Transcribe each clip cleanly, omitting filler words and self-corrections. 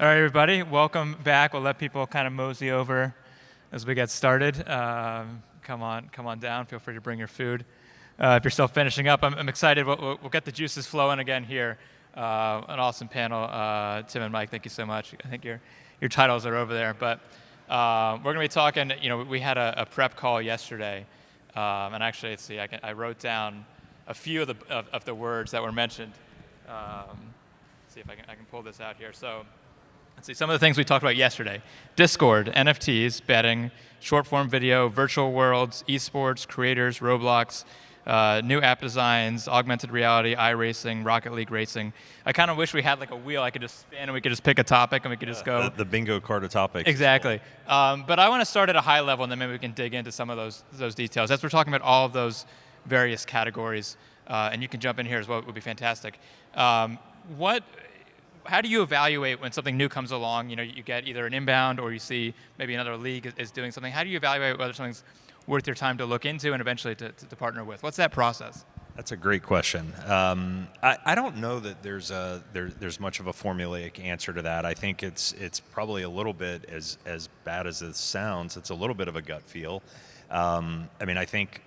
All right, everybody, welcome back. We'll let people kind of mosey over as we get started. Come on down. Feel free to bring your food. If you're still finishing up, I'm excited. We'll get the juices flowing again here. An awesome panel. Tim and Mike, thank you so much. I think your titles are over there. But we're going to be talking, we had a prep call yesterday. And actually, let's see, I wrote down a few of the words that were mentioned. Let's see if I can pull this out here. So let's see, some of the things we talked about yesterday. Discord, NFTs, betting, short-form video, virtual worlds, esports, creators, Roblox, new app designs, augmented reality, iRacing, Rocket League racing. I kind of wish we had like a wheel I could just spin and we could just pick a topic and we could just go. The bingo card of topics. Exactly. But I want to start at a high level and then maybe we can dig into some of those details. As we're talking about all of those various categories, and you can jump in here as well, it would be fantastic. How do you evaluate when something new comes along? You get either an inbound or you see maybe another league is doing something. How do you evaluate whether something's worth your time to look into and eventually to partner with? What's that process? That's a great question. I don't know that there's much of a formulaic answer to that. I think it's probably a little bit, as bad as it sounds, it's a little bit of a gut feel. I think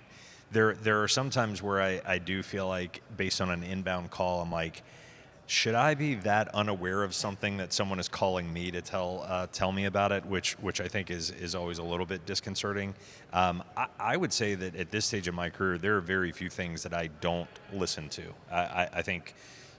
there are some times where I do feel like, based on an inbound call, I'm like, should I be that unaware of something that someone is calling me to tell me about it, which I think is always a little bit disconcerting. I would say that at this stage of my career, there are very few things that I don't listen to. I think,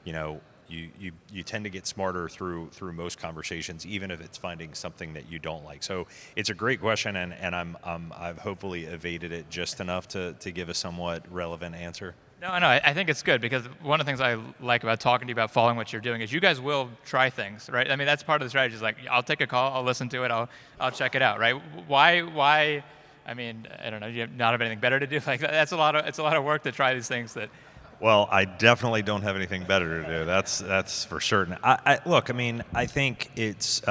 you tend to get smarter through most conversations, even if it's finding something that you don't like. So it's a great question, and I've hopefully evaded it just enough to give a somewhat relevant answer. No, I think it's good because one of the things I like about talking to you about following what you're doing is you guys will try things, right? I mean, that's part of the strategy is like, I'll take a call, I'll listen to it, I'll check it out, right? Why, I mean, I don't know, you not have anything better to do? Like, it's a lot of work to try these things that. Well, I definitely don't have anything better to do. That's for certain. Look, I think it's,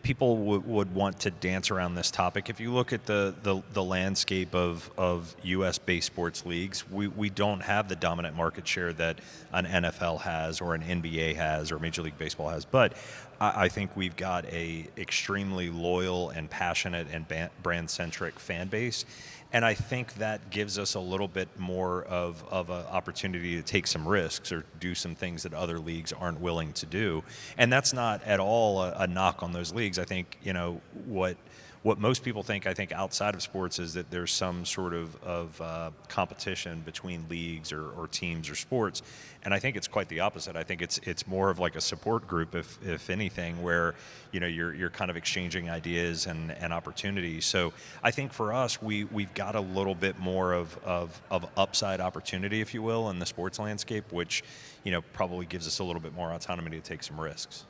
people would want to dance around this topic. If you look at the landscape of U.S.-based sports leagues, we don't have the dominant market share that an NFL has or an NBA has or Major League Baseball has. But I think we've got a extremely loyal and passionate and brand-centric fan base. And I think that gives us a little bit more of an opportunity to take some risks or do some things that other leagues aren't willing to do. And that's not at all a knock on those leagues. I think, what most people think, I think, outside of sports is that there's some sort of competition between leagues or teams or sports. And I think it's quite the opposite. I think it's more of like a support group, if anything, where you're kind of exchanging ideas and opportunities. So I think for us, we've got a little bit more of upside opportunity, if you will, in the sports landscape, which probably gives us a little bit more autonomy to take some risks.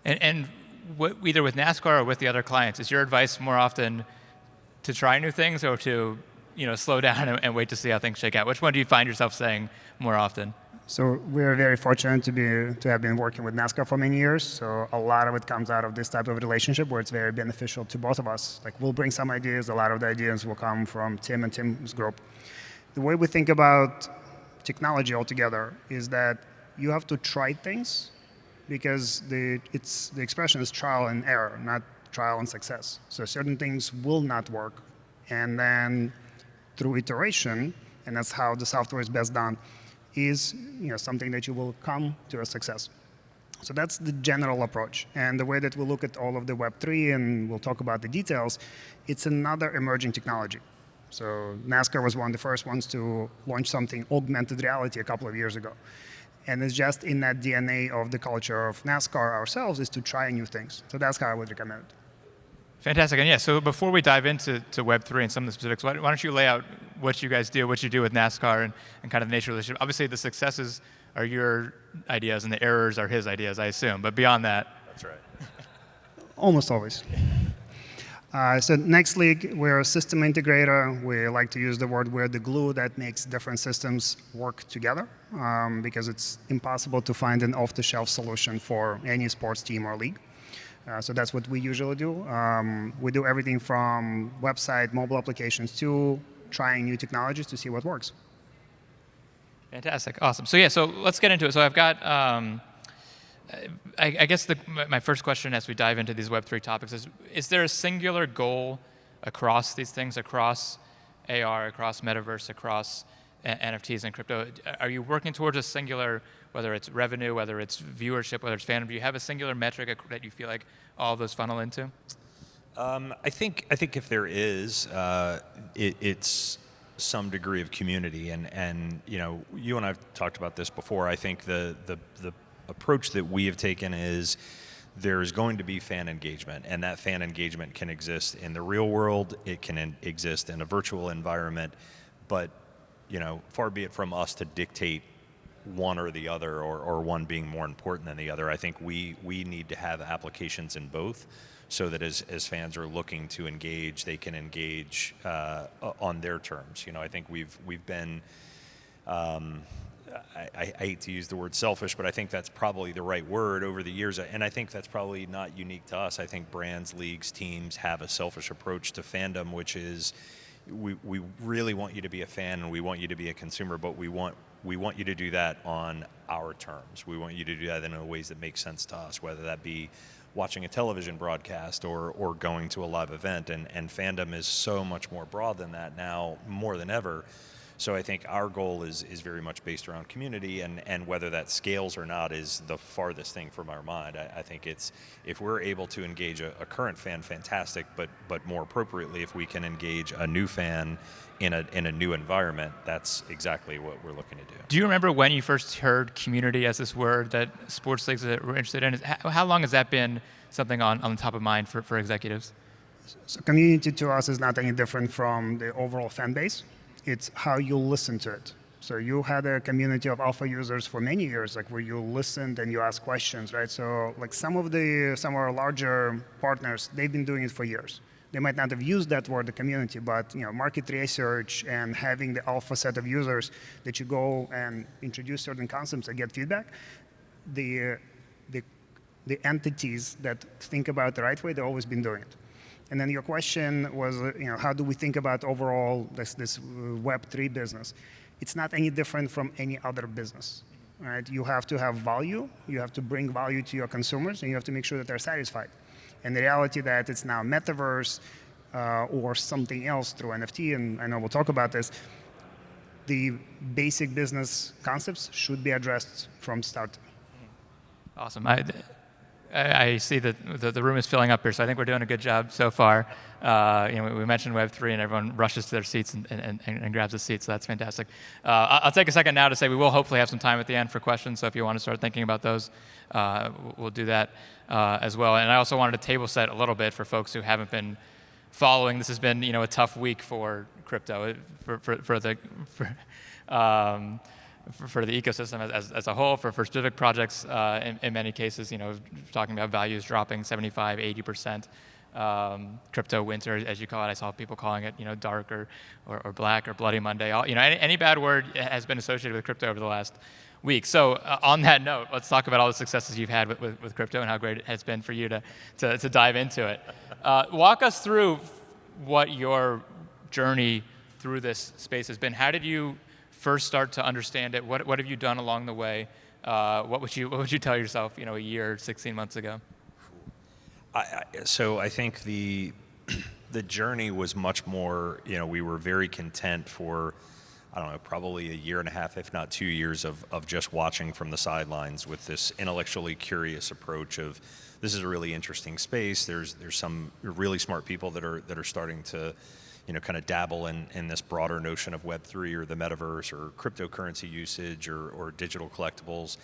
And either with NASCAR or with the other clients, is your advice more often to try new things or to slow down and wait to see how things shake out? Which one do you find yourself saying more often? So we're very fortunate to have been working with NASCAR for many years. So a lot of it comes out of this type of relationship where it's very beneficial to both of us. Like, we'll bring some ideas. A lot of the ideas will come from Tim and Tim's group. The way we think about technology altogether is that you have to try things, because the expression is trial and error, not trial and success. So certain things will not work, and then through iteration, and that's how the software is best done, is something that you will come to a success. So that's the general approach. And the way that we look at all of the Web3, and we'll talk about the details, it's another emerging technology. So NASCAR was one of the first ones to launch something, augmented reality, a couple of years ago. And it's just in that DNA of the culture of NASCAR ourselves is to try new things. So that's how I would recommend it. Fantastic. And so before we dive into Web3 and some of the specifics, why don't you lay out what you guys do, what you do with NASCAR and kind of the nature of the relationship? Obviously, the successes are your ideas and the errors are his ideas, I assume. But beyond that. That's right. Almost always. So next league, we're a system integrator. We like to use the word we're the glue that makes different systems work together, because it's impossible to find an off-the-shelf solution for any sports team or league. So that's what we usually do. We do everything from website, mobile applications, to trying new technologies to see what works. Fantastic. Awesome. So let's get into it. So I've got I guess my first question as we dive into these Web3 topics is there a singular goal across these things, across AR, across metaverse, across NFTs and crypto? Are you working towards a singular, whether it's revenue, whether it's viewership, whether it's fandom? Do you have a singular metric that you feel like all of those funnel into? I think if there is, it's some degree of community, and you and I've talked about this before. I think the approach that we have taken is there's going to be fan engagement, and that fan engagement can exist in the real world. It can exist in a virtual environment, but far be it from us to dictate one or the other, or one being more important than the other. I think we need to have applications in both, so that as fans are looking to engage, they can engage on their terms. I think we've been, I hate to use the word selfish, but I think that's probably the right word over the years, and I think that's probably not unique to us. I think brands, leagues, teams have a selfish approach to fandom, which is we really want you to be a fan and we want you to be a consumer, but we want you to do that on our terms. We want you to do that in ways that make sense to us, whether that be watching a television broadcast or going to a live event. And fandom is so much more broad than that now, more than ever. So I think our goal is very much based around community, and whether that scales or not is the farthest thing from our mind. I think it's, if we're able to engage a current fan, fantastic, but more appropriately, if we can engage a new fan in a new environment, that's exactly what we're looking to do. Do you remember when you first heard community as this word that sports leagues were interested in? How long has that been something on the top of mind for executives? So community to us is not any different from the overall fan base. It's how you listen to it. So you had a community of alpha users for many years, like where you listened and you asked questions, right? So like some of our larger partners, they've been doing it for years. They might not have used that word, the community, but market research and having the alpha set of users that you go and introduce certain concepts and get feedback, the entities that think about it the right way, they've always been doing it. And then your question was, how do we think about overall this Web3 business? It's not any different from any other business, right? You have to have value, you have to bring value to your consumers, and you have to make sure that they're satisfied. And the reality that it's now metaverse or something else through NFT, and I know we'll talk about this, the basic business concepts should be addressed from start. Awesome. I see that the room is filling up here, so I think we're doing a good job so far. We mentioned Web3, and everyone rushes to their seats and grabs a seat, so that's fantastic. I'll take a second now to say we will hopefully have some time at the end for questions, so if you want to start thinking about those, we'll do that as well. And I also wanted to table set a little bit for folks who haven't been following. This has been a tough week for crypto, for the ecosystem as a whole, for specific projects, in many cases, talking about values dropping 75, 80%. Crypto winter, as you call it. I saw people calling it, dark or black or Bloody Monday. Any bad word has been associated with crypto over the last week. So on that note, let's talk about all the successes you've had with crypto and how great it has been for you to dive into it. Walk us through what your journey through this space has been. How did you first start to understand it? What have you done along the way? What would you tell yourself, a year, 16 months ago? So I think the journey was much more, we were very content for, I don't know, probably a year and a half, if not 2 years of just watching from the sidelines with this intellectually curious approach of, this is a really interesting space. There's some really smart people that are starting to kind of dabble in this broader notion of Web3 or the metaverse or cryptocurrency usage or digital collectibles.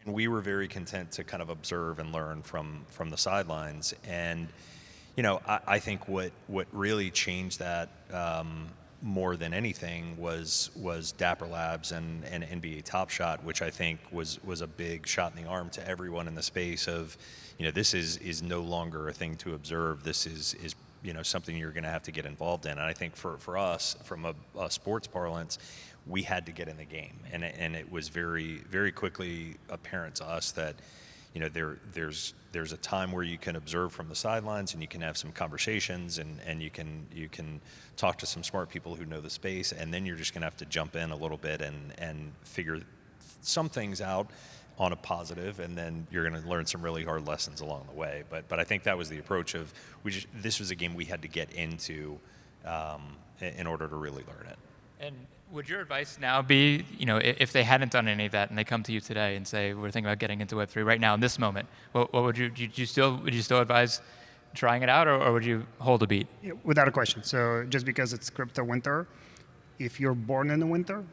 And we were very content to kind of observe and learn from the sidelines. And, I think what really changed that more than anything was Dapper Labs and NBA Top Shot, which I think was a big shot in the arm to everyone in the space of, this is no longer a thing to observe. This is something you're going to have to get involved in. And I think for us, from a sports parlance, we had to get in the game. And it was very, very quickly apparent to us that, there's a time where you can observe from the sidelines and you can have some conversations and you can talk to some smart people who know the space, and then you're just going to have to jump in a little bit and figure some things out on a positive, and then you're going to learn some really hard lessons along the way. But I think that was the approach of this was a game we had to get into in order to really learn it. And would your advice now be, if they hadn't done any of that and they come to you today and say, we're thinking about getting into Web3 right now in this moment, what would you still advise trying it out, or would you hold a beat? Yeah, without a question. So just because it's crypto winter, if you're born in the winter,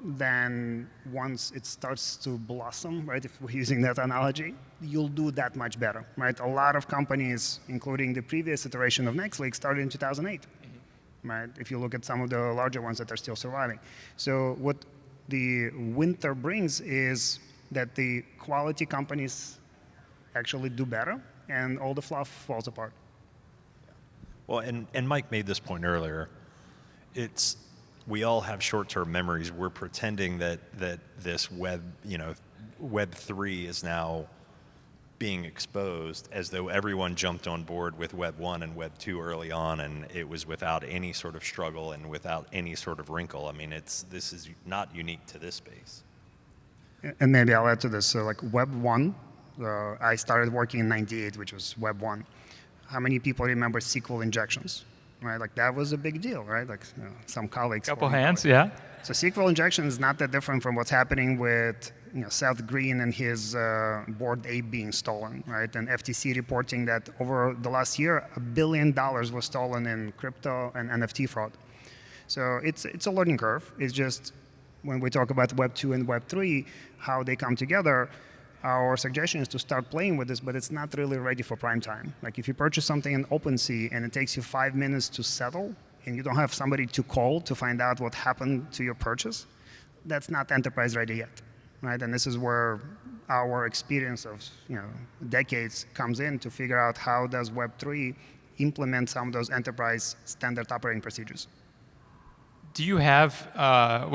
then once it starts to blossom, right, if we're using that analogy, you'll do that much better, right? A lot of companies, including the previous iteration of NextLeague, started in 2008, right? If you look at some of the larger ones that are still surviving. So what the winter brings is that the quality companies actually do better, and all the fluff falls apart. Well, and Mike made this point earlier. We all have short-term memories. We're pretending that this Web3 is now being exposed as though everyone jumped on board with Web 1 and Web 2 early on, and it was without any sort of struggle and without any sort of wrinkle. I mean, this is not unique to this space. And maybe I'll add to this. So like Web 1, I started working in '98, which was Web 1. How many people remember SQL injections? Right, like that was a big deal, right? Like some colleagues. Couple hands, yeah. So SQL injection is not that different from what's happening with Seth Green and his Bored Ape being stolen, right? And FTC reporting that over the last year, $1 billion was stolen in crypto and NFT fraud. So it's a learning curve. It's just when we talk about Web 2 and Web 3, how they come together. Our suggestion is to start playing with this, but it's not really ready for prime time. Like if you purchase something in OpenSea and it takes you 5 minutes to settle, and you don't have somebody to call to find out what happened to your purchase, that's not enterprise ready yet, right? And this is where our experience of decades comes in to figure out how does Web3 implement some of those enterprise standard operating procedures. Do you have,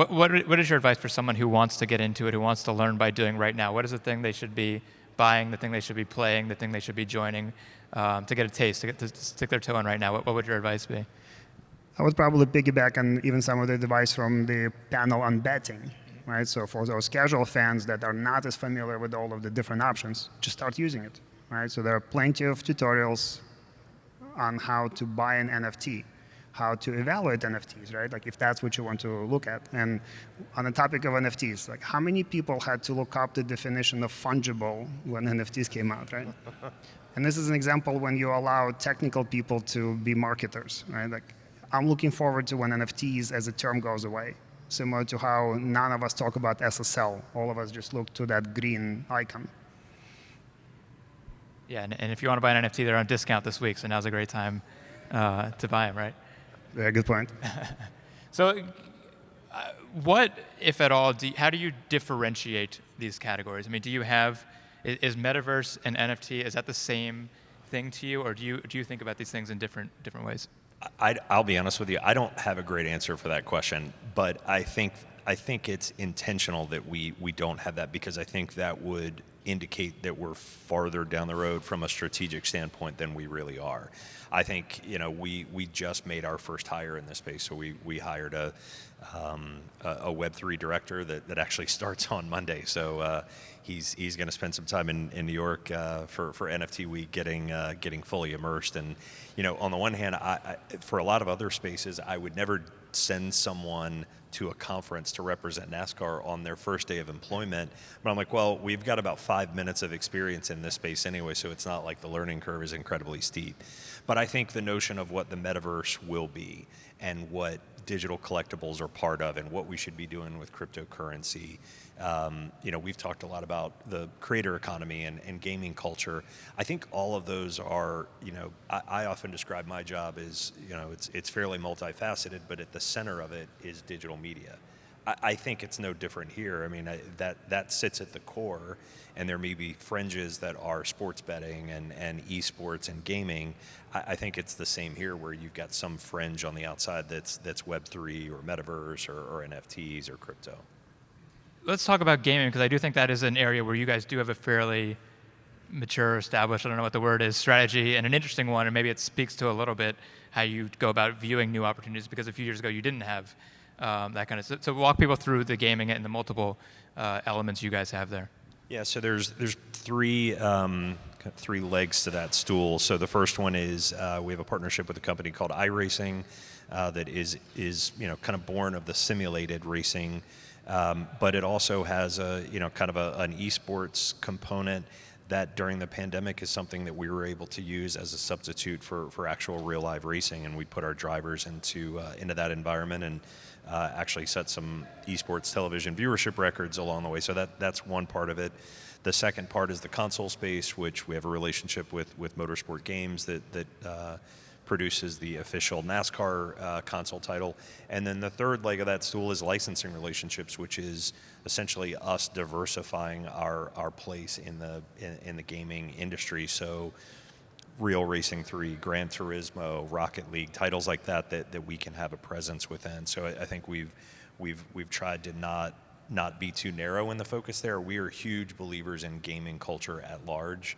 what is your advice for someone who wants to get into it, who wants to learn by doing right now? What is the thing they should be buying, the thing they should be playing, the thing they should be joining to get a taste, to stick their toe in right now? What would your advice be? I would probably piggyback on even some of the advice from the panel on betting, right? So for those casual fans that are not as familiar with all of the different options, just start using it, right? So there are plenty of tutorials on how to buy an NFT, how to evaluate NFTs, right? Like if that's what you want to look at. And on the topic of NFTs, like how many people had to look up the definition of fungible when NFTs came out, right? And this is an example when you allow technical people to be marketers, right? Like I'm looking forward to when NFTs as a term goes away, similar to how none of us talk about SSL. All of us just look to that green icon. Yeah, and if you want to buy an NFT, they're on discount this week, so now's a great time to buy them, right? Very good point. So what, if at all, how do you differentiate these categories? I mean, do you have, is metaverse and NFT, is that the same thing to you, or do you think about these things in different ways? I'll be honest with you, I don't have a great answer for that question, but I think it's intentional that we don't have that, because I think that would indicate that we're farther down the road from a strategic standpoint than we really are. I think we just made our first hire in this space, so we hired a Web3 director that actually starts on Monday. So he's going to spend some time in New York for NFT Week, getting fully immersed. And on the one hand, for a lot of other spaces, I would never send someone to a conference to represent NASCAR on their first day of employment. But I'm like, well, we've got about 5 minutes of experience in this space anyway, so it's not like the learning curve is incredibly steep. But I think the notion of what the metaverse will be and what digital collectibles are part of and what we should be doing with cryptocurrency. We've talked a lot about the creator economy and gaming culture. I think all of those are, I often describe my job as, it's fairly multifaceted, but at the center of it is digital media. I think it's no different here. I mean, that sits at the core, and there may be fringes that are sports betting and esports and gaming. I think it's the same here, where you've got some fringe on the outside that's Web3 or metaverse or NFTs or crypto. Let's talk about gaming, because I do think that is an area where you guys do have a fairly mature, established, I don't know what the word is, strategy, and an interesting one, and maybe it speaks to a little bit how you go about viewing new opportunities, because a few years ago you didn't have that kind of. So walk people through the gaming and the multiple elements you guys have there. Yeah, so there's three legs to that stool. So the first one is we have a partnership with a company called iRacing that is kind of born of the simulated racing, but it also has an esports component that during the pandemic is something that we were able to use as a substitute for actual real live racing, and we put our drivers into that environment and actually set some esports television viewership records along the way. So that's one part of it. The second part is the console space, which we have a relationship with Motorsport Games that produces the official NASCAR console title. And then the third leg of that stool is licensing relationships, which is essentially us diversifying our place in the gaming industry. So Real Racing 3, Gran Turismo, Rocket League, titles like that we can have a presence within. So I think we've tried to not be too narrow in the focus there. We are huge believers in gaming culture at large.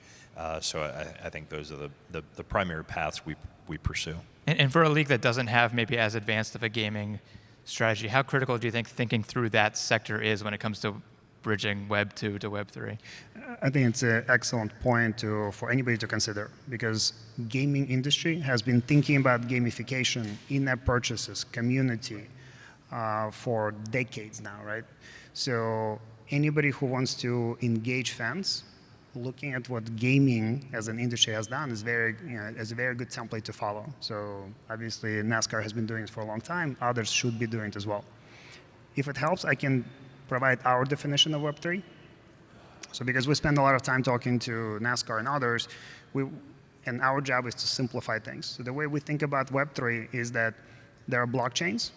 So I think those are the primary paths we pursue. And for a league that doesn't have maybe as advanced of a gaming strategy, how critical do you think thinking through that sector is when it comes to bridging Web 2 to Web 3? I think it's an excellent point for anybody to consider, because gaming industry has been thinking about gamification, in-app purchases, community for decades now, right? So anybody who wants to engage fans, looking at what gaming as an industry has done is is a very good template to follow. So obviously NASCAR has been doing it for a long time. Others should be doing it as well. If it helps, I can provide our definition of Web3. So because we spend a lot of time talking to NASCAR and others, and our job is to simplify things. So the way we think about Web3 is that there are blockchains.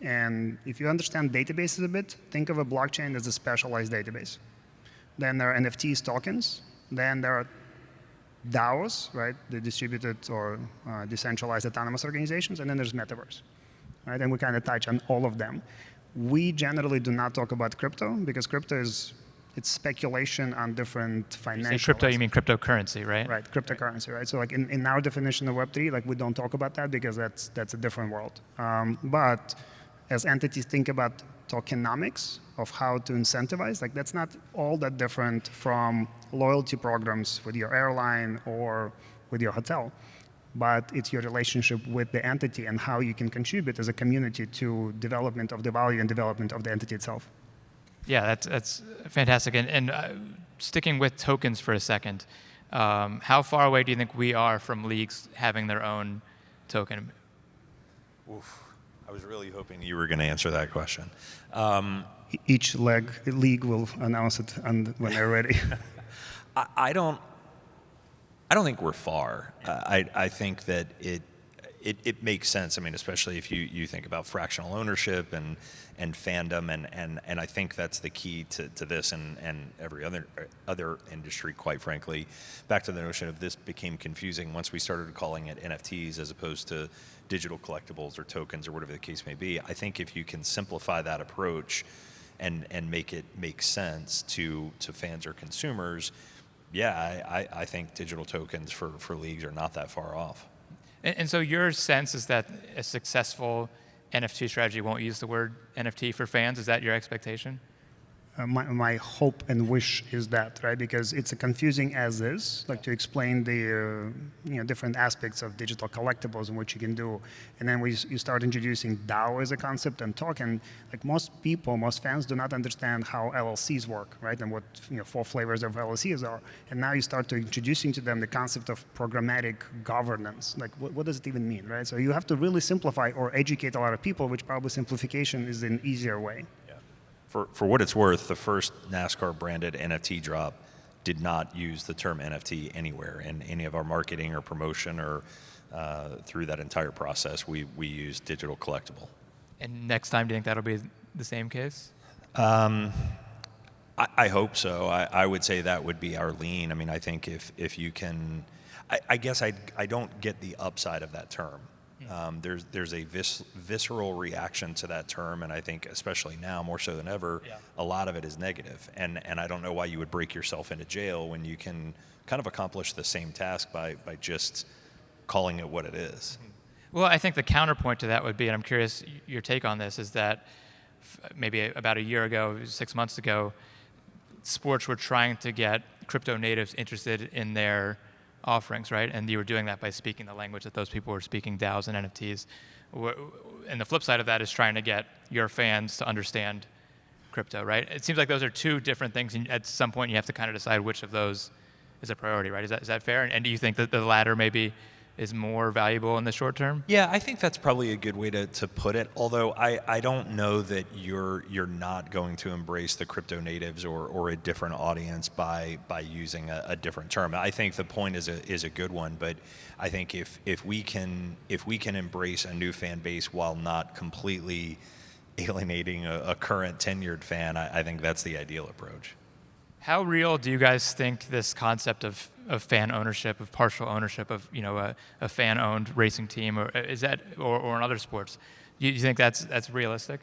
And if you understand databases a bit, think of a blockchain as a specialized database. Then there are NFTs, tokens. Then there are DAOs, right? The distributed or decentralized autonomous organizations. And then there's metaverse, right? And we kind of touch on all of them. We generally do not talk about crypto because crypto it's speculation on different financial. You say crypto, you mean cryptocurrency, right? Right, cryptocurrency, right? So like in our definition of Web3, we don't talk about that because that's a different world. But as entities think about tokenomics of how to incentivize, that's not all that different from loyalty programs with your airline or with your hotel, but it's your relationship with the entity and how you can contribute as a community to development of the value and development of the entity itself. Yeah, that's fantastic. And sticking with tokens for a second, how far away do you think we are from leagues having their own token? Oof. I was really hoping you were going to answer that question. Each league will announce it when they're ready. I don't think we're far. I think that it makes sense. I mean, especially if you think about fractional ownership and fandom, and I think that's the key to this and every other industry, quite frankly. Back to the notion of this became confusing once we started calling it NFTs as opposed to digital collectibles or tokens or whatever the case may be. I think if you can simplify that approach and make it make sense to fans or consumers, yeah, I think digital tokens for leagues are not that far off. And so your sense is that a successful NFT strategy won't use the word NFT for fans? Is that your expectation? My hope and wish is that, right? Because it's a confusing as is, to explain the different aspects of digital collectibles and what you can do. And then you start introducing DAO as a concept and token. Most fans do not understand how LLCs work, right? And what 4 flavors of LLCs are. And now you start to introducing to them the concept of programmatic governance. What does it even mean, right? So you have to really simplify or educate a lot of people, which probably simplification is an easier way. For what it's worth, the first NASCAR branded NFT drop did not use the term NFT anywhere in any of our marketing or promotion or through that entire process. We used digital collectible. And next time, do you think that'll be the same case? I hope so. I would say that would be our lean. I mean, I think if you can, I guess I don't get the upside of that term. There's a visceral reaction to that term, and I think especially now more so than ever, a lot of it is negative. And I don't know why you would break yourself into jail when you can kind of accomplish the same task by just calling it what it is. Well, I think the counterpoint to that would be, and I'm curious your take on this, is that maybe about a year ago, 6 months ago, sports were trying to get crypto natives interested in their offerings, right? And you were doing that by speaking the language that those people were speaking, DAOs and NFTs. And the flip side of that is trying to get your fans to understand crypto, right? It seems like those are two different things, and at some point you have to kind of decide which of those is a priority, right? Is that fair? And do you think that the latter maybe is more valuable in the short term? Yeah, I think that's probably a good way to put it. Although I don't know that you're not going to embrace the crypto natives or a different audience by using a different term. I think the point is a good one, but I think if we can embrace a new fan base while not completely alienating a current tenured fan, I think that's the ideal approach. How real do you guys think this concept of fan ownership, of partial ownership of a fan-owned racing team, or is that or in other sports? Do you think that's realistic?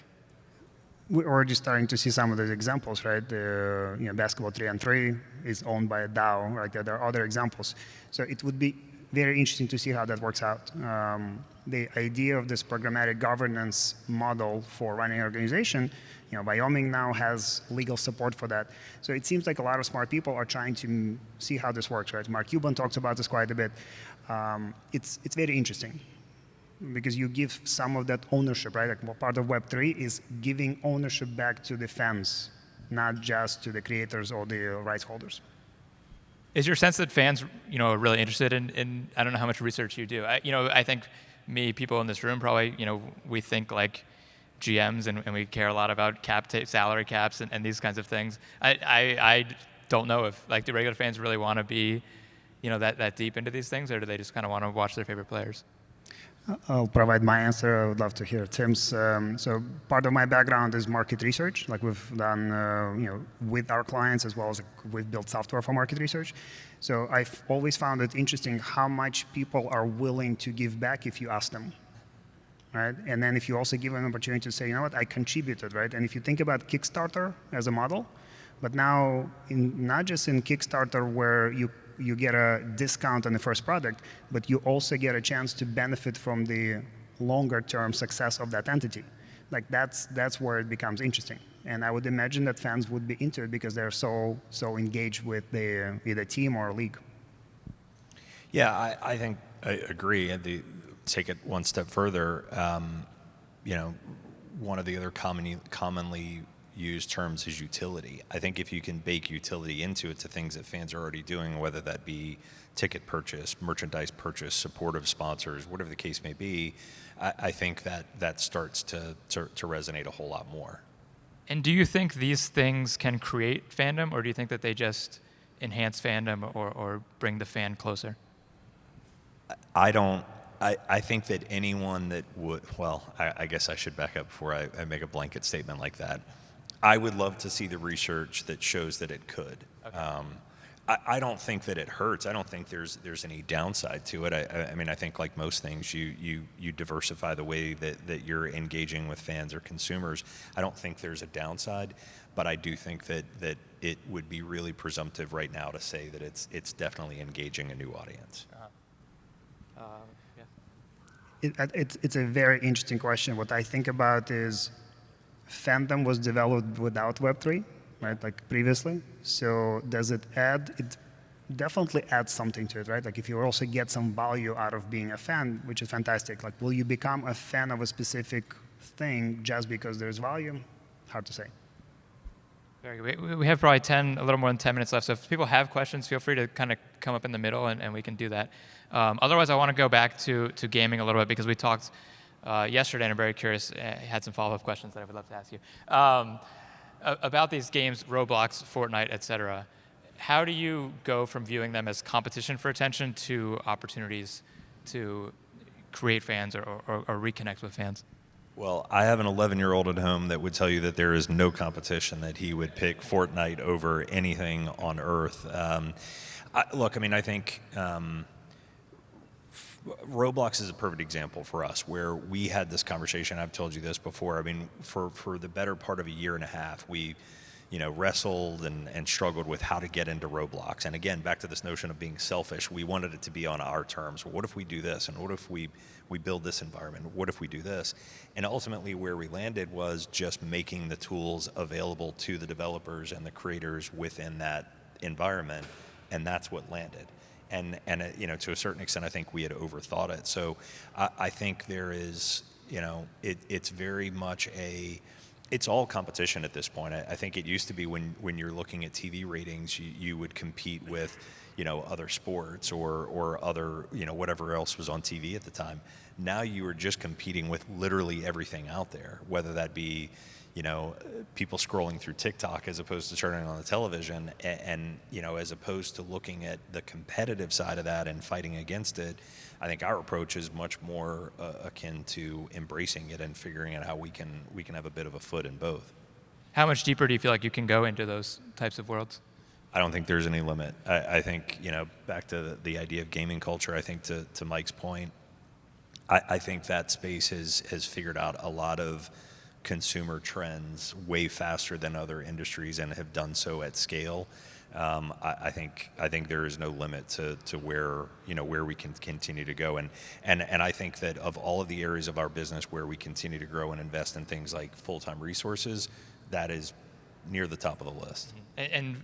We're already starting to see some of those examples, right? Basketball 3-on-3 is owned by a DAO. Right? There are other examples. So it would be very interesting to see how that works out. The idea of this programmatic governance model for running an organization, Wyoming now has legal support for that. So it seems like a lot of smart people are trying to see how this works, right? Mark Cuban talks about this quite a bit. It's very interesting because you give some of that ownership, right? Like part of Web3 is giving ownership back to the fans, not just to the creators or the rights holders. Is your sense that fans, are really interested in I don't know how much research you do. I think people in this room probably, we think like GMs and we care a lot about salary caps and these kinds of things. I don't know if do regular fans really want to be, that deep into these things, or do they just kind of want to watch their favorite players? I'll provide my answer. I would love to hear Tim's. So part of my background is market research. Like we've done, with our clients as well as we've built software for market research. So I've always found it interesting how much people are willing to give back if you ask them, right? And then if you also give them an opportunity to say, you know what, I contributed, right? And if you think about Kickstarter as a model, but now not just in Kickstarter where you get a discount on the first product, but you also get a chance to benefit from the longer term success of that entity. Like that's where it becomes interesting. And I would imagine that fans would be into it because they're so engaged with the either team or league. Yeah, I think I agree. And take it one step further, one of the other commonly used terms is utility. I think if you can bake utility into it to things that fans are already doing, whether that be ticket purchase, merchandise purchase, support of sponsors, whatever the case may be, I think that starts to resonate a whole lot more. And do you think these things can create fandom, or do you think that they just enhance fandom or bring the fan closer? I think that anyone that would, I guess I should back up before I make a blanket statement like that. I would love to see the research that shows that it could. Okay. I don't think that it hurts. I don't think there's any downside to it. I mean, I think like most things, you diversify the way that you're engaging with fans or consumers. I don't think there's a downside, but I do think that it would be really presumptive right now to say that it's definitely engaging a new audience. Yeah. It's a very interesting question. What I think about is fandom was developed without Web3, right, like previously. So does it add, it definitely adds something to it, right? Like if you also get some value out of being a fan, which is fantastic, like will you become a fan of a specific thing just because there's value? Hard to say. Very good. We have probably a little more than 10 minutes left. So if people have questions, feel free to kind of come up in the middle and we can do that. Otherwise, I want to go back to gaming a little bit because we talked yesterday, and I'm very curious. I had some follow-up questions that I would love to ask you about these games, Roblox, Fortnite, etc. How do you go from viewing them as competition for attention to opportunities to create fans or reconnect with fans? Well, I have an 11-year-old at home that would tell you that there is no competition, that he would pick Fortnite over anything on earth. I think Roblox is a perfect example for us where we had this conversation. I've told you this before. I mean, for the better part of a year and a half, we wrestled and struggled with how to get into Roblox. And again, back to this notion of being selfish, we wanted it to be on our terms. What if we do this? And what if we build this environment? What if we do this? And ultimately where we landed was just making the tools available to the developers and the creators within that environment. And that's what landed. And to a certain extent, I think we had overthought it. So I think there is, it's very much it's all competition at this point. I think it used to be when you're looking at TV ratings, you would compete with, other sports or other, whatever else was on TV at the time. Now you are just competing with literally everything out there, whether that be, people scrolling through TikTok as opposed to turning on the television, and as opposed to looking at the competitive side of that and fighting against it. I think our approach is much more akin to embracing it and figuring out how we can have a bit of a foot in both. How much deeper do you feel like you can go into those types of worlds? I don't think there's any limit. I think, back to the idea of gaming culture, I think to Mike's point, I think that space has figured out a lot of consumer trends way faster than other industries and have done so at scale. I think there is no limit to where we can continue to go, and I think that of all of the areas of our business where we continue to grow and invest in things like full-time resources, that is near the top of the list. And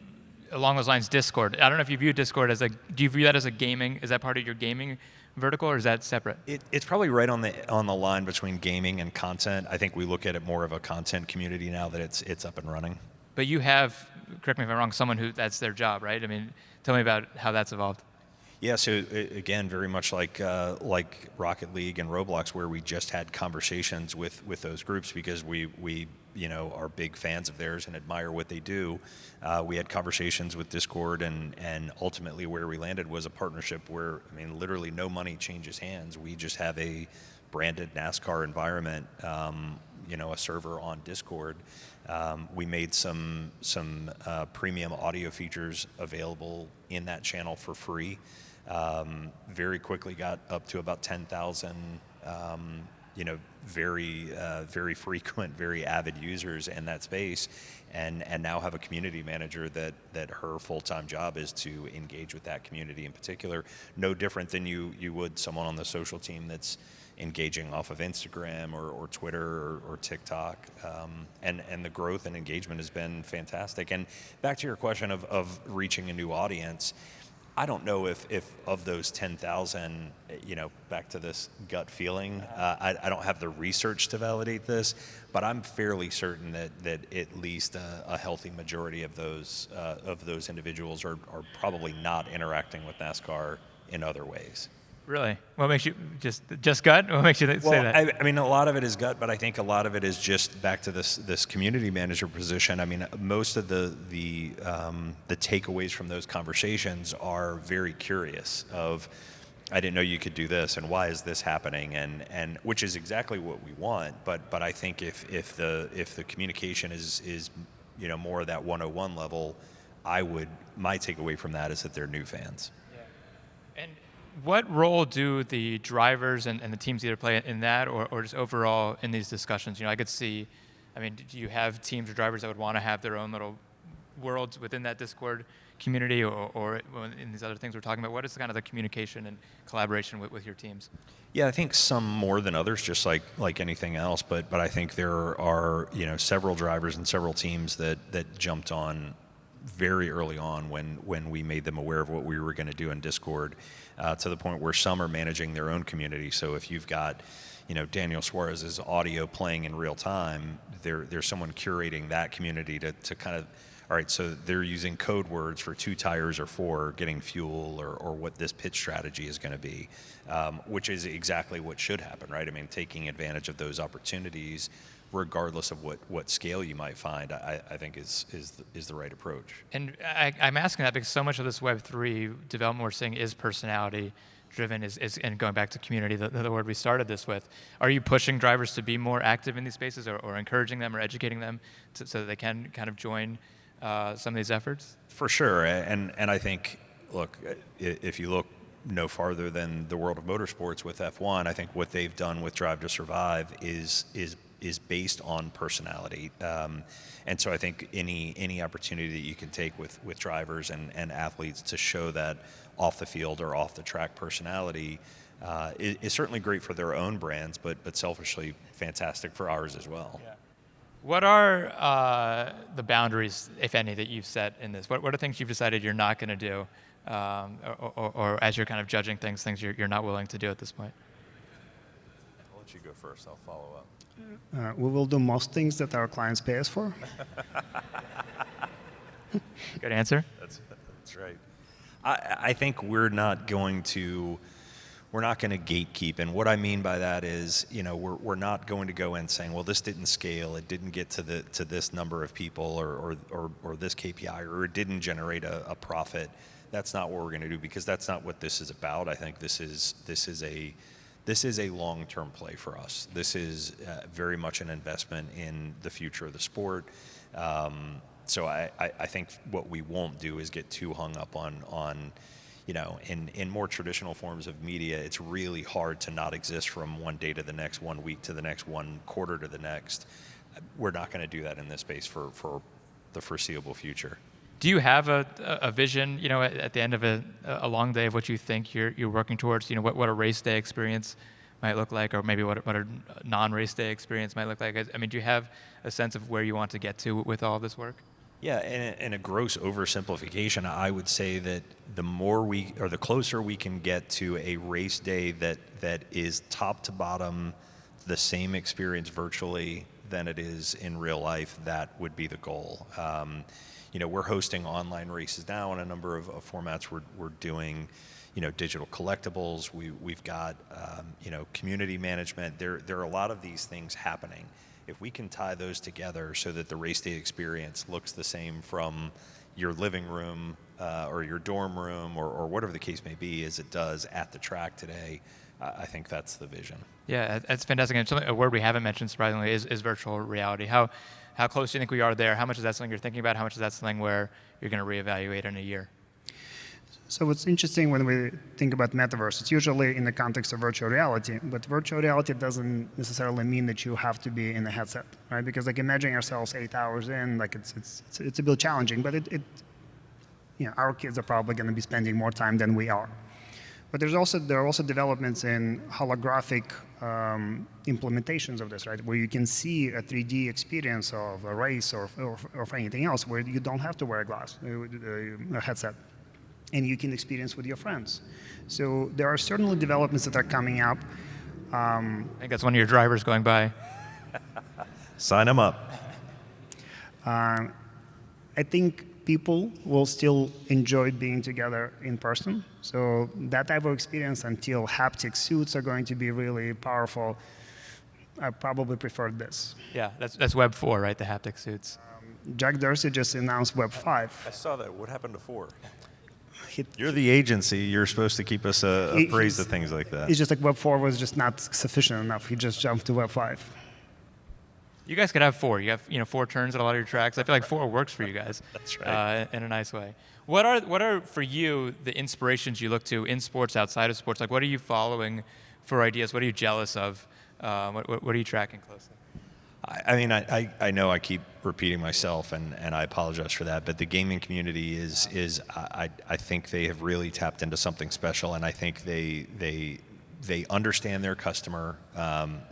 along those lines, Discord. I don't know if you view Discord do you view that as a gaming? Is that part of your gaming vertical, or is that separate? It's probably right on the line between gaming and content. I think we look at it more of a content community now that it's up and running. But you have, correct me if I'm wrong, someone who that's their job, right? I mean, tell me about how that's evolved. Yeah, so again, very much like Rocket League and Roblox, where we just had conversations with those groups because we are big fans of theirs and admire what they do. We had conversations with Discord, and ultimately where we landed was a partnership where, literally no money changes hands. We just have a branded NASCAR environment, a server on Discord. We made some premium audio features available in that channel for free. Very quickly got up to about 10,000, very frequent, very avid users in that space, and now have a community manager that her full-time job is to engage with that community in particular. No different than you would someone on the social team that's engaging off of Instagram or Twitter or TikTok, and the growth and engagement has been fantastic. And back to your question of reaching a new audience, I don't know if of those 10,000, back to this gut feeling, I don't have the research to validate this, but I'm fairly certain that at least a healthy majority of those individuals are probably not interacting with NASCAR in other ways. Really? What makes you just gut? What makes you say that? A lot of it is gut, but I think a lot of it is just back to this community manager position. Most of the takeaways from those conversations are very curious of, I didn't know you could do this, and why is this happening, and which is exactly what we want. But I think if the communication is more of that 101 level, my takeaway from that is that they're new fans. Yeah. And what role do the drivers and the teams either play in that or just overall in these discussions? I could see, do you have teams or drivers that would want to have their own little worlds within that Discord community or in these other things we're talking about? What is kind of the communication and collaboration with your teams? Yeah, I think some more than others, just like anything else. But I think there are several drivers and several teams that jumped on very early on when we made them aware of what we were going to do in Discord, to the point where some are managing their own community. So if you've got, Daniel Suarez's audio playing in real time, there's someone curating that community to kind of, all right, so they're using code words for 2 tires or 4, getting fuel, or what this pitch strategy is going to be, which is exactly what should happen, right? Taking advantage of those opportunities, regardless of what scale you might find, I think is the right approach. And I'm asking that because so much of this Web3 development we're seeing is personality driven, is and going back to community, the word we started this with. Are you pushing drivers to be more active in these spaces, or encouraging them or educating them so that they can kind of join some of these efforts? For sure, and I think, look, if you look no farther than the world of motorsports with F1, I think what they've done with Drive to Survive is is based on personality. And so I think any opportunity that you can take with drivers and athletes to show that off the field or off the track personality is certainly great for their own brands, but selfishly fantastic for ours as well. Yeah. What are the boundaries, if any, that you've set in this? What are things you've decided you're not going to do, or as you're kind of judging things you're not willing to do at this point? I'll let you go first. I'll follow up. We will do most things that our clients pay us for. Good answer. That's right. I think we're not going to gatekeep, and what I mean by that is, we're not going to go in saying, well, this didn't scale, it didn't get to this number of people, or this KPI, or it didn't generate a profit. That's not what we're going to do, because that's not what this is about. I think this is a long-term play for us. This is very much an investment in the future of the sport. So I think what we won't do is get too hung up on in more traditional forms of media, it's really hard to not exist from one day to the next, 1 week to the next, 1 quarter to the next. We're not going to do that in this space for the foreseeable future. Do you have a vision, at the end of a long day of what you think you're working towards? What a race day experience might look like, or maybe what a non-race day experience might look like? I mean, do you have a sense of where you want to get to with all this work? Yeah, in a gross oversimplification, I would say that the closer we can get to a race day that is top to bottom the same experience virtually than it is in real life, that would be the goal. We're hosting online races now in a number of formats. We're doing, digital collectibles. We've got, community management. There are a lot of these things happening. If we can tie those together so that the race day experience looks the same from your living room or your dorm room or whatever the case may be as it does at the track today, I think that's the vision. Yeah, that's fantastic. And a word we haven't mentioned, surprisingly, is virtual reality. How close do you think we are there? How much is that something you're thinking about? How much is that something where you're going to reevaluate in a year? So what's interesting when we think about metaverse, it's usually in the context of virtual reality, but virtual reality doesn't necessarily mean that you have to be in a headset, right? Because imagining ourselves 8 hours in, it's a bit challenging, but our kids are probably going to be spending more time than we are. But there are also developments in holographic implementations of this, right? Where you can see a 3D experience of a race or anything else, where you don't have to wear a headset. And you can experience with your friends. So there are certainly developments that are coming up. I think that's one of your drivers going by. Sign them up. I think people will still enjoy being together in person. So that type of experience, until haptic suits are going to be really powerful, I probably prefer this. Yeah, that's Web 4, right? The haptic suits. Jack Dorsey just announced Web 5. I saw that. What happened to 4? You're the agency. You're supposed to keep us appraised of things like that. It's just like Web 4 was just not sufficient enough. He just jumped to Web 5. You guys could have 4. You have 4 turns at a lot of your tracks. I feel like 4 works for you guys. That's right. In a nice way. What are for you the inspirations you look to in sports, outside of sports? Like, what are you following for ideas? What are you jealous of? What are you tracking closely? I know I keep repeating myself, and I apologize for that, but the gaming community is I think they have really tapped into something special, and I think they understand their customer.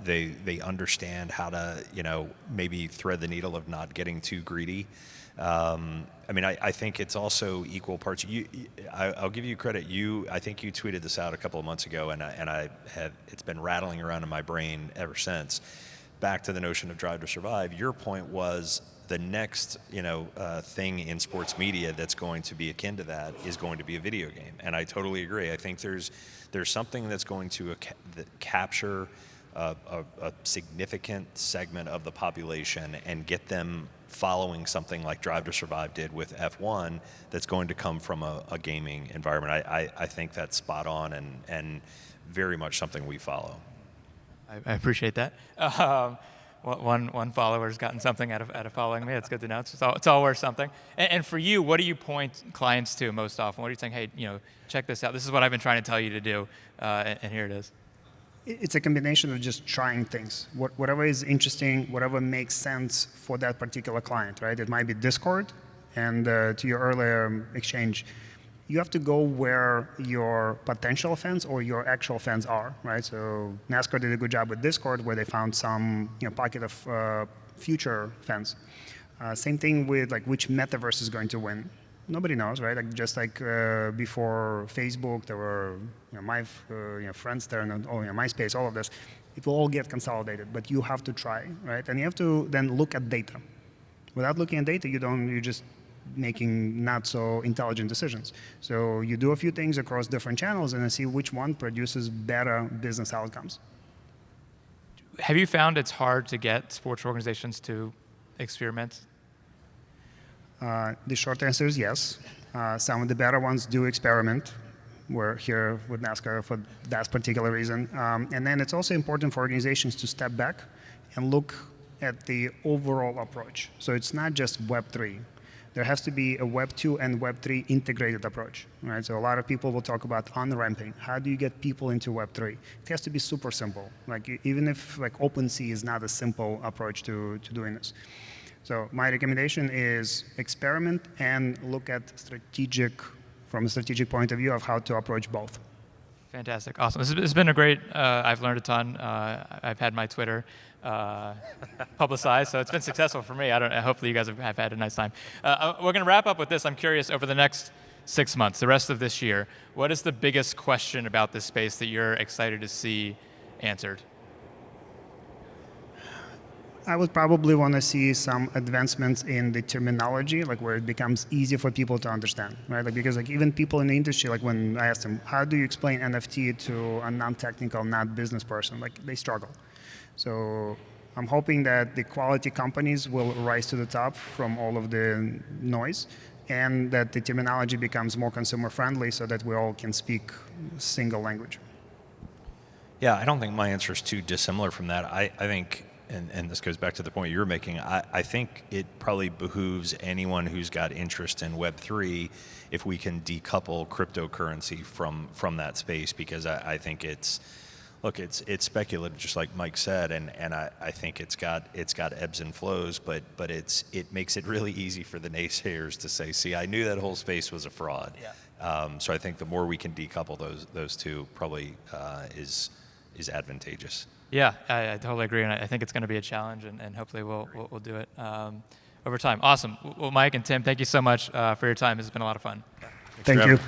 They understand how to maybe thread the needle of not getting too greedy. I think it's also equal parts. I'll give you credit. I think you tweeted this out a couple of months ago, and it's been rattling around in my brain ever since. Back to the notion of Drive to Survive, your point was the next thing in sports media that's going to be akin to that is going to be a video game, and I totally agree. I think there's something that's going to capture a significant segment of the population and get them following something like Drive to Survive did with F1 that's going to come from a gaming environment. I think that's spot on and very much something we follow. I appreciate that. One follower's gotten something out of following me. That's good to know. It's all worth something. And for you, what do you point clients to most often? What are you saying? Hey, check this out. This is what I've been trying to tell you to do, and here it is. It's a combination of just trying things. Whatever is interesting, whatever makes sense for that particular client, right? It might be Discord, and to your earlier exchange, you have to go where your potential fans or your actual fans are, right? So NASCAR did a good job with Discord, where they found some pocket of future fans. Same thing with like which metaverse is going to win. Nobody knows, right? Like just like before Facebook, there were my friends there, and MySpace, all of this. It will all get consolidated, but you have to try, right? And you have to then look at data. Without looking at data, you're just making not so intelligent decisions. So you do a few things across different channels and then see which one produces better business outcomes. Have you found it's hard to get sports organizations to experiment? The short answer is yes. Some of the better ones do experiment. We're here with NASCAR for that particular reason. And then it's also important for organizations to step back and look at the overall approach. So it's not just Web3. There has to be a Web 2 and Web 3 integrated approach, right? So a lot of people will talk about on-ramping. How do you get people into Web 3? It has to be super simple. Like even if like OpenSea is not a simple approach to doing this. So my recommendation is experiment and look at from a strategic point of view of how to approach both. Fantastic, awesome. This has been a great, I've learned a ton. I've had my Twitter publicized, so it's been successful for me. Hopefully you guys have had a nice time. We're going to wrap up with this. I'm curious, over the next 6 months, the rest of this year, what is the biggest question about this space that you're excited to see answered? I would probably want to see some advancements in the terminology, like where it becomes easy for people to understand, right? Like because like even people in the industry, like when I ask them, how do you explain NFT to a non-technical, not business person? Like they struggle. So I'm hoping that the quality companies will rise to the top from all of the noise, and that the terminology becomes more consumer friendly so that we all can speak single language. Yeah, I don't think my answer is too dissimilar from that. I think, and this goes back to the point you were making, I think it probably behooves anyone who's got interest in Web3 if we can decouple cryptocurrency from that space, because I think it's speculative, just like Mike said, and I think it's got ebbs and flows, but it makes it really easy for the naysayers to say, see, I knew that whole space was a fraud. Yeah. So I think the more we can decouple those two probably is advantageous. Yeah, I totally agree, and I think it's going to be a challenge, and hopefully we'll do it over time. Awesome. Well, Mike and Tim, thank you so much for your time. This has been a lot of fun. Thank you.